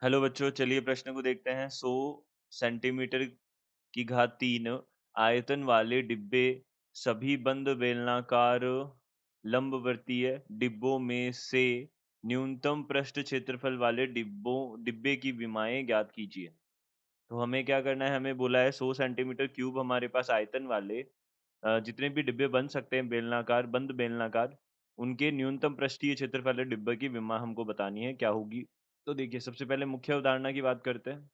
Hello बच्चों, चलिए प्रश्न को देखते हैं। 100 सेंटीमीटर की घात 3 आयतन वाले डिब्बे सभी बंद बेलनाकार लंबवर्तीय डिब्बों में से न्यूनतम पृष्ठ क्षेत्रफल वाले डिब्बे की विमाएं ज्ञात कीजिए। तो हमें क्या करना है, हमें बोला है 100 सेंटीमीटर क्यूब हमारे पास आयतन वाले जितने भी डिब्बे बन सकते हैं बेलनाकार, बंद बेलनाकार, उनके न्यूनतम पृष्ठीय क्षेत्रफल वाले डिब्बे की विमा हमको बतानी है क्या होगी। तो देखिए, सबसे पहले मुख्य अवधारणा की बात करते हैं।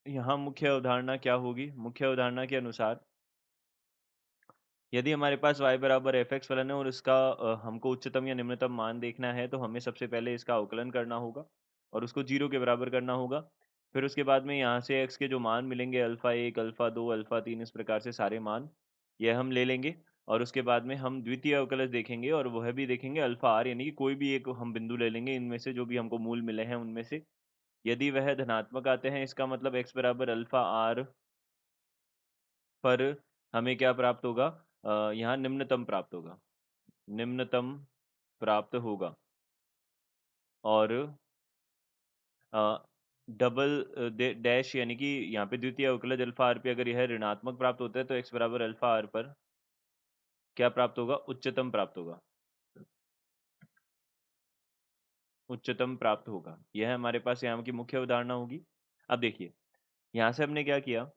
यहाँ मुख्य अवधारणा क्या होगी? मुख्य अवधारणा के अनुसार यदि हमारे पास y बराबर fx फलन है और इसका हमको उच्चतम या निम्नतम मान देखना है, तो हमें सबसे पहले इसका अवकलन करना होगा और उसको 0 के बराबर करना होगा। फिर उसके बाद में यहाँ से x के जो मान मिलेंगे अल्फ़ा 1, अल्फ़ा 2, अल्फ़ा 3, इस प्रकार से सारे मान यह हम ले लेंगे और उसके बाद में हम द्वितीय अवकलज देखेंगे और वह भी देखेंगे अल्फ़ा r, यानी कि कोई भी एक हम बिंदु ले लेंगे इनमें से, जो भी हमको मूल मिले हैं उनमें से। यदि वह धनात्मक आते हैं, इसका मतलब x बराबर अल्फ़ा r पर हमें क्या प्राप्त होगा? यहाँ निम्नतम प्राप्त होगा, निम्नतम प्राप्त होगा। और अ, डबल डैश, यानी कि यहाँ पे द्वितीय अवकलज अल्फा आर पे अगर यह ऋणात्मक प्राप्त होता है, तो x बराबर अल्फा आर पर क्या प्राप्त होगा? उच्चतम प्राप्त होगा, उच्चतम प्राप्त होगा। यह हमारे पास यहाँ की मुख्य अवधारणा होगी। अब देखिए, यहाँ से हमने क्या किया,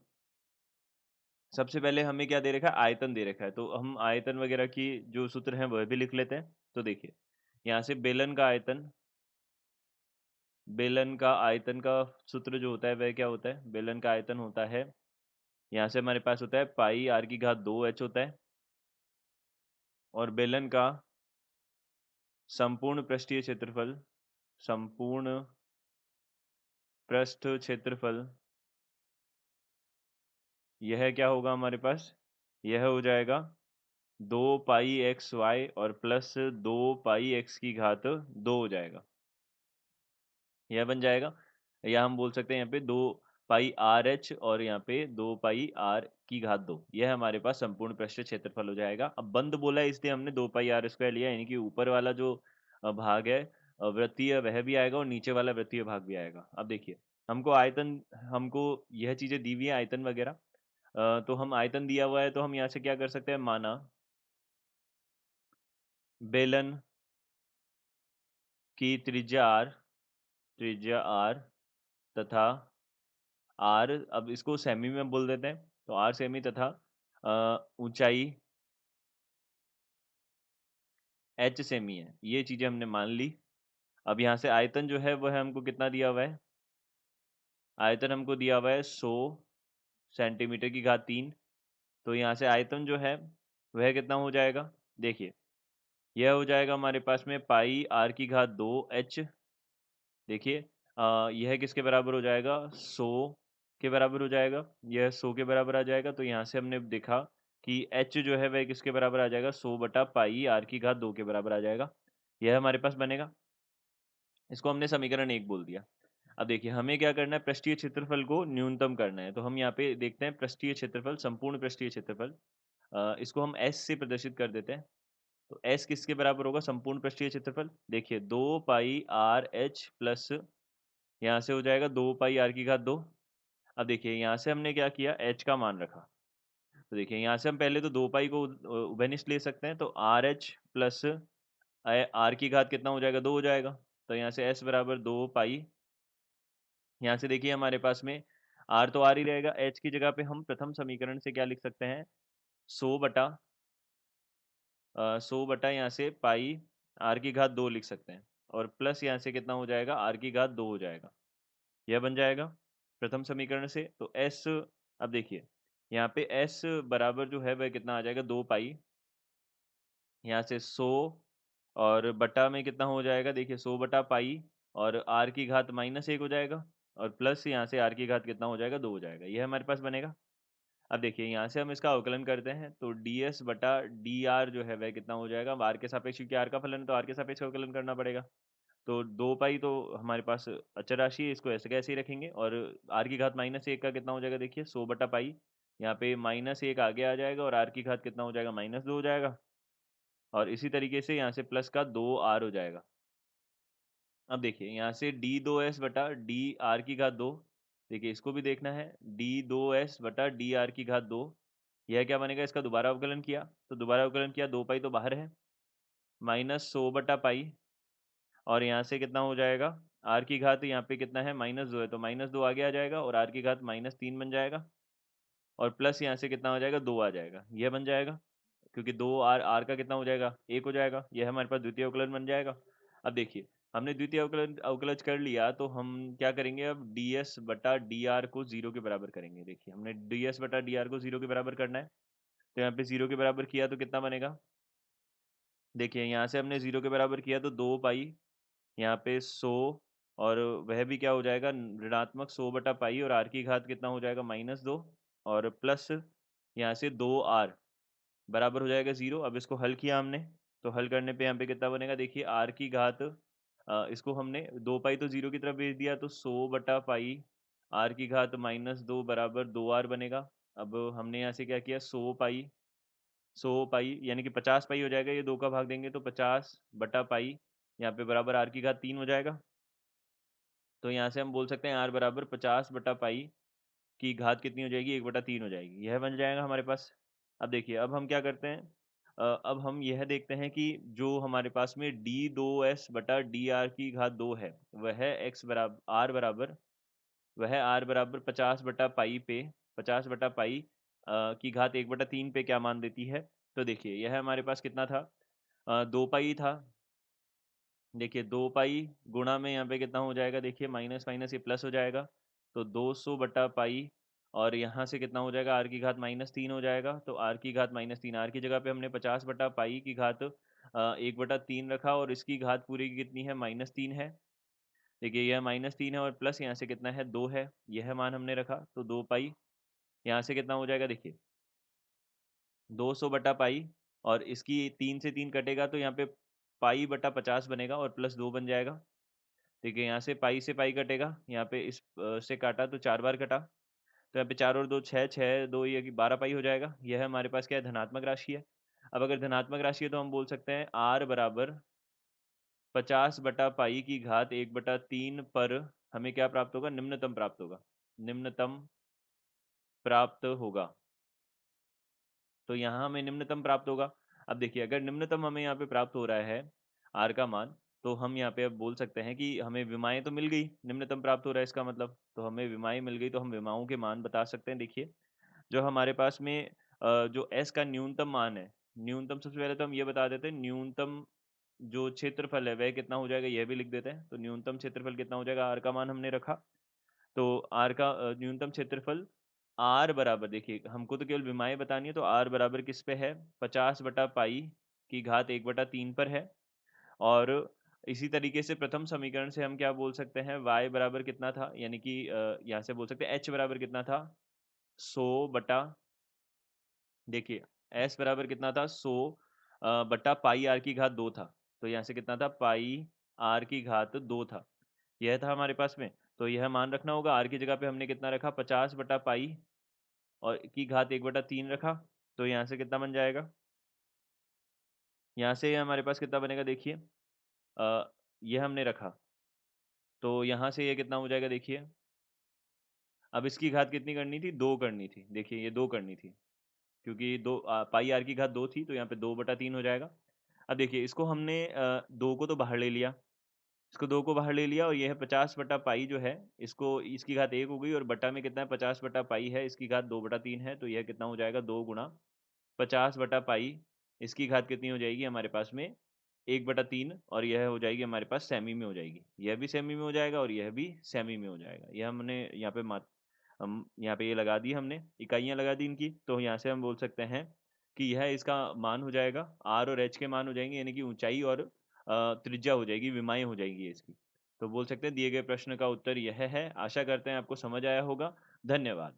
सबसे पहले हमें क्या दे रखा है? आयतन दे रखा है, तो हम आयतन वगैरह की जो सूत्र हैं वह भी लिख लेते हैं। तो देखिए, यहाँ से बेलन का आयतन का सूत्र जो होता है वह क्या होता है? बेलन का आयतन होता है, यहाँ से हमारे पास होता है पाई आर की घात 2h होता है, और बेलन का संपूर्ण पृष्ठीय क्षेत्रफल, संपूर्ण पृष्ठ क्षेत्रफल, यह क्या होगा हमारे पास? यह हो जाएगा 2 पाई एक्स वाई और प्लस 2 पाई एक्स की घात 2 हो जाएगा। यह बन जाएगा, या हम बोल सकते हैं यहाँ पे 2 पाई आर एच और यहाँ पे 2 पाई आर की घात 2, यह हमारे पास संपूर्ण पृष्ठ क्षेत्रफल हो जाएगा। अब बंद बोला है इसलिए हमने 2 पाई आर स्क्वायर लिया, यानी कि ऊपर वाला जो भाग है वृत्तीय, वह भी आएगा और नीचे वाला वृत्तीय भाग भी आएगा। अब देखिए, हमको यह चीजें दी हुई है, आयतन वगैरह। तो हम आयतन दिया हुआ है, तो हम यहाँ से क्या कर सकते हैं? माना बेलन की त्रिज्या आर तथा आर, अब इसको सेमी में बोल देते हैं, तो आर सेमी तथा ऊंचाई एच सेमी है, ये चीजें हमने मान ली। अब यहाँ से आयतन जो है वह हमको कितना दिया हुआ है? आयतन हमको दिया हुआ है 100 सेंटीमीटर की घात 3। तो यहाँ से आयतन जो है वह कितना हो जाएगा? देखिए, यह हो जाएगा हमारे पास में पाई आर की घात 2h। देखिए, यह किसके बराबर हो जाएगा? 100 के बराबर हो जाएगा। यह 100 के बराबर आ जाएगा, तो यहाँ से हमने देखा कि h जो है वह किसके बराबर आ जाएगा? 100 बटा पाई आर की घात 2 के बराबर आ जाएगा। यह हमारे पास बनेगा। इसको हमने समीकरण 1 बोल दिया। अब देखिए, हमें क्या करना है? पृष्ठीय क्षेत्रफल को न्यूनतम करना है। तो हम यहाँ पे देखते हैं पृष्ठीय क्षेत्रफल, संपूर्ण पृष्ठीय क्षेत्रफल। इसको हम s से प्रदर्शित कर देते हैं। तो s किसके बराबर होगा? संपूर्ण पृष्ठीय क्षेत्रफल। देखिए, 2 पाई आर एच प्लस, यहाँ से हो जाएगा 2 पाई आर की घात 2। अब देखिए, यहाँ से हमने क्या किया? h का मान रखा। तो देखिए, यहाँ से हम पहले तो 2 पाई को उभयनिष्ठ ले सकते हैं, तो आर एच प्लस आर की घात कितना हो जाएगा? 2 हो जाएगा। तो यहाँ से s बराबर 2 पाई, यहाँ से देखिए हमारे पास में आर तो आर ही रहेगा, h की जगह पे हम प्रथम समीकरण से क्या लिख सकते हैं? 100 बटा यहाँ से पाई आर की घात 2 लिख सकते हैं, और प्लस यहाँ से कितना हो जाएगा? आर की घात 2 हो जाएगा। यह बन जाएगा प्रथम समीकरण से। तो s, अब देखिए, यहाँ पे s बराबर जो है वह कितना आ जाएगा? 2 पाई, यहाँ से 100 और बटा में कितना हो जाएगा? देखिए, 100 बटा पाई और आर की घात -1 हो जाएगा, और प्लस यहाँ से आर की घात कितना हो जाएगा? 2 हो जाएगा। यह हमारे पास बनेगा। अब देखिए, यहाँ से हम इसका अवकलन करते हैं, तो ds बटा dr जो है वह कितना हो जाएगा? अब r के सापेक्ष, क्योंकि r का फलन है तो r के सापेक्ष अवकलन करना पड़ेगा। तो 2 पाई तो हमारे पास अचर राशि है, इसको ऐसे कैसे ही रखेंगे, और r की घात -1 का कितना हो जाएगा? देखिए, 100 बटा पाई, यहाँ पे -1 आगे आ जाएगा और r की घात कितना हो जाएगा? -2 हो जाएगा, और इसी तरीके से यहाँ से प्लस का 2r हो जाएगा। अब देखिए यहाँ से d2s बटा dr की घात 2, देखिए इसको भी देखना है, d2s बटा dr की घात 2, यह क्या बनेगा, इसका दोबारा अवकलन किया, तो दोबारा अवकलन किया, 2 पाई तो बाहर है, माइनस 100 बटा पाई, और यहाँ से कितना हो जाएगा, r की घात यहाँ पे कितना है, -2 है, तो -2 आगे आ जाएगा और r की घात -3 बन जाएगा, और प्लस यहाँ से कितना हो जाएगा, 2 आ जाएगा, यह बन जाएगा, क्योंकि 2 r का कितना हो जाएगा, 1 हो जाएगा, यह हमारे पास द्वितीय अवकलन बन जाएगा। अब देखिए हमने द्वितीय अवकलन अवकलज कर लिया, तो हम क्या करेंगे, अब ds बटा dr को 0 के बराबर करेंगे। देखिए हमने ds बटा dr को 0 के बराबर करना है, तो यहाँ पे 0 के बराबर किया तो कितना बनेगा, देखिए यहाँ से हमने 0 के बराबर किया तो 2 पाई, यहाँ पे 100, और वह भी क्या हो जाएगा, ऋणात्मक 100 बटा पाई, और r की घात कितना हो जाएगा, -2, और प्लस यहाँ से 2r बराबर हो जाएगा 0। अब इसको हल किया हमने, तो हल करने पे यहाँ पे कितना बनेगा, देखिए r की घात, इसको हमने 2 पाई तो 0 की तरफ भेज दिया, तो 100 बटा पाई r की घात -2 बराबर 2r बनेगा। अब हमने यहाँ से क्या किया, 100 पाई यानी कि 50 पाई हो जाएगा, ये 2 का भाग देंगे तो 50 बटा पाई, यहाँ पे बराबर r की घात 3 हो जाएगा। तो यहाँ से हम बोल सकते हैं r बराबर 50 बटा पाई की घात कितनी हो जाएगी, 1/3 हो जाएगी, यह बन जाएगा हमारे पास। अब देखिए अब हम क्या करते हैं, अब हम यह देखते हैं कि जो हमारे पास में d2s बटा dr की घात 2 है, वह x बराबर r बराबर, वह r बराबर 50 बटा पाई पे, 50 बटा पाई की घात 1/3 पे क्या मान देती है। तो देखिए यह हमारे पास कितना था, 2 पाई था, देखिए 2 पाई गुणा में यहाँ पे कितना हो जाएगा, देखिए माइनस माइनस ये प्लस हो जाएगा, तो 200 बटा पाई, और यहाँ से कितना हो जाएगा, r की घात -3 हो जाएगा, तो r की घात -3, r की जगह पे हमने 50 बटा पाई की घात 1/3 रखा, और इसकी घात पूरी की कितनी है, -3 है। देखिए यह -3 है, और प्लस यहाँ से कितना है, 2 है, यह मान हमने रखा, तो 2 पाई, यहाँ से कितना हो जाएगा, देखिए 200 बटा पाई, और इसकी 3 से 3 कटेगा, तो यहाँ पे पाई बटा 50 बनेगा, और प्लस 2 बन जाएगा। देखिए यहाँ से पाई कटेगा, यहाँ पे इस से काटा तो 4 बार कटा, तो यहाँ पे 4 और 2 6, 6 2 ये 12 पाई हो जाएगा। यह हमारे पास क्या है, धनात्मक राशि है। अब अगर धनात्मक राशि है तो हम बोल सकते हैं r बराबर 50 बटा पाई की घात 1/3 पर हमें क्या प्राप्त होगा, निम्नतम प्राप्त होगा, निम्नतम प्राप्त होगा। तो यहाँ हमें निम्नतम प्राप्त होगा। अब देखिए अगर निम्नतम हमें यहाँ पे प्राप्त हो रहा है r का मान, तो हम यहाँ पे अब बोल सकते हैं कि हमें विमाएँ तो मिल गई, निम्नतम प्राप्त हो रहा है इसका मतलब, तो हमें विमाएँ मिल गई, तो हम विमाओं के मान बता सकते हैं। देखिए जो हमारे पास में जो s का न्यूनतम मान है, न्यूनतम सबसे पहले तो हम ये बता देते हैं, न्यूनतम जो क्षेत्रफल है वह कितना हो जाएगा, यह भी लिख देते हैं। तो न्यूनतम क्षेत्रफल कितना हो जाएगा, r का मान हमने रखा, तो r का न्यूनतम क्षेत्रफल r बराबर, देखिए हमको तो केवल विमाएँ बतानी है, तो r बराबर किस पे है, 50 बटा पाई की घात 1/3 पर है। और इसी तरीके से प्रथम समीकरण से हम क्या बोल सकते हैं, y बराबर कितना था, यानी कि यहाँ से बोल सकते हैं h बराबर कितना था, 100 बटा, देखिए s बराबर कितना था, 100 बटा पाई r की घात 2 था, तो यहाँ से कितना था, पाई r की घात 2 था, यह था हमारे पास में। तो यह मान रखना होगा, r की जगह पे हमने कितना रखा, 50 बटा पाई और की घात 1/3 रखा, तो यहाँ से कितना बन जाएगा, यहाँ से हमारे पास कितना बनेगा, देखिए ये हमने रखा, तो यहाँ से ये कितना हो जाएगा, देखिए अब इसकी घात कितनी करनी थी, 2 करनी थी, देखिए ये 2 करनी थी, क्योंकि पाई r की घात 2 थी, तो यहाँ पे 2/3 हो जाएगा। अब देखिए इसको हमने 2 को तो बाहर ले लिया, इसको 2 को बाहर ले लिया, और ये है 50 बटा पाई जो है, इसको इसकी घात 1 हो गई, और बटा में कितना है, 50 बटा पाई है, इसकी घात 2/3 है, तो यह कितना हो जाएगा, 2 गुणा 50 बटा पाई, इसकी घात कितनी हो जाएगी हमारे पास में, 1/3, और यह हो जाएगी हमारे पास सेमी में हो जाएगी, यह भी सेमी में हो जाएगा, और यह भी सेमी में हो जाएगा। यह हमने यहाँ पे हम यहाँ पे ये लगा दी, हमने इकाइयाँ लगा दी इनकी, तो यहाँ से हम बोल सकते हैं कि यह इसका मान हो जाएगा, r और h के मान हो जाएंगे, यानी कि ऊंचाई और त्रिज्या हो जाएगी, विमाएँ हो जाएगी इसकी। तो बोल सकते हैं दिए गए प्रश्न का उत्तर यह है। आशा करते हैं आपको समझ आया होगा। धन्यवाद।